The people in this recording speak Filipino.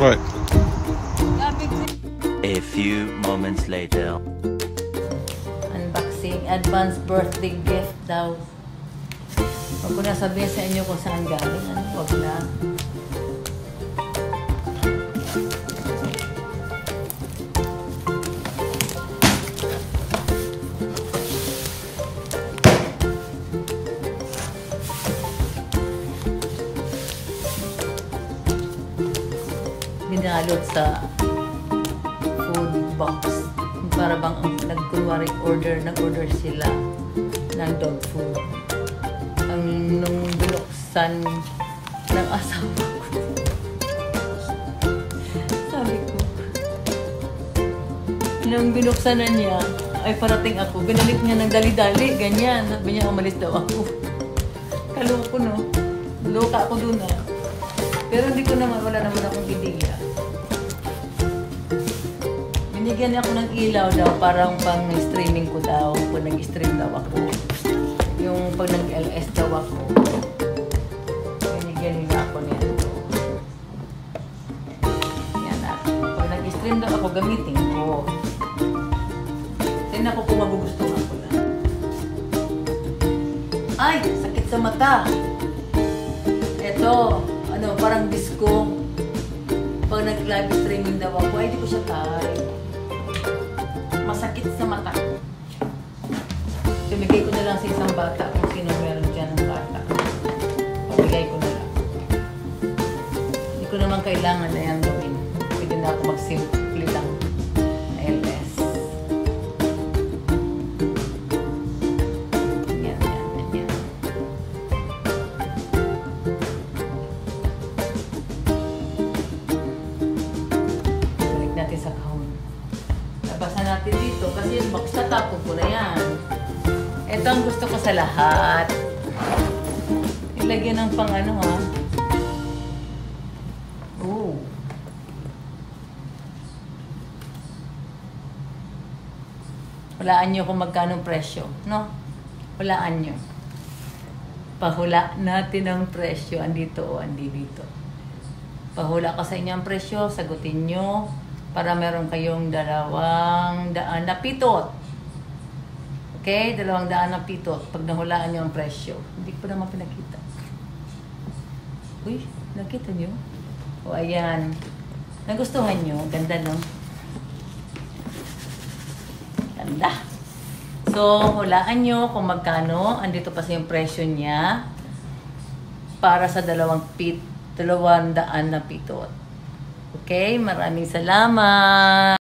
What? A few moments later. Unboxing, advance birthday gift daw. Huwag ko na sabihin sa inyo kung saan galing. Ano? Huwag na. Binalot sa food box. Para bang nagkunwari nag-order sila ng dog food. Nung binuksan ng asawa ko. Sabi ko, nung binuksan na niya, ay parating ako. Binalik niya ng dali-dali, ganyan. Sabi niya, umalis daw ako. Kaloko, no? Loka ako dun, ah. Pero hindi ko naman, wala naman akong ideya. Binigyan niya ako ng ilaw daw, parang pang streaming ko daw. Pag nag-stream daw ako. Yung pag nag-LS daw ako. Binigyan niya ako niya. Yan na. Pag nag-stream daw ako, gamitin ko. Tignan ko kung magugustuhan ko na. Ay! Sakit sa mata! Ito. Ano, parang disco. Pag nag-live streaming daw ako, ay di ko siya type. Masakit sa mata. Tumigay ko na lang sa isang bata kung sino meron dyan ng bata. Pabigay ko na lang. Hindi ko naman kailangan na yan gawin. Pwede na ako mag-simple lang na LS. Yan. Balik natin sa kahon. Labasan natin dito kasi yung box na tapos ko na yan. Ito ang gusto ko sa lahat. Ilagyan ng pang ano, ha. Ooh. Hulaan nyo kung magkano presyo, no? Hulaan nyo. Pahula natin ang presyo. Andito o andito. Pahula ko sa inyo ang presyo. Sagutin nyo para meron kayong 200 na pitot. Okay? 200 na pitot. Pag nahulaan nyo ang presyo. Hindi ko naman pinakita. Uy, nakita nyo? O, ayan. Nagustuhan nyo? Ganda, no? Ganda. So, hulaan nyo kung magkano. Andito pa sa yung presyo niya. Para sa 200 na pitot. Okay? Maraming salamat.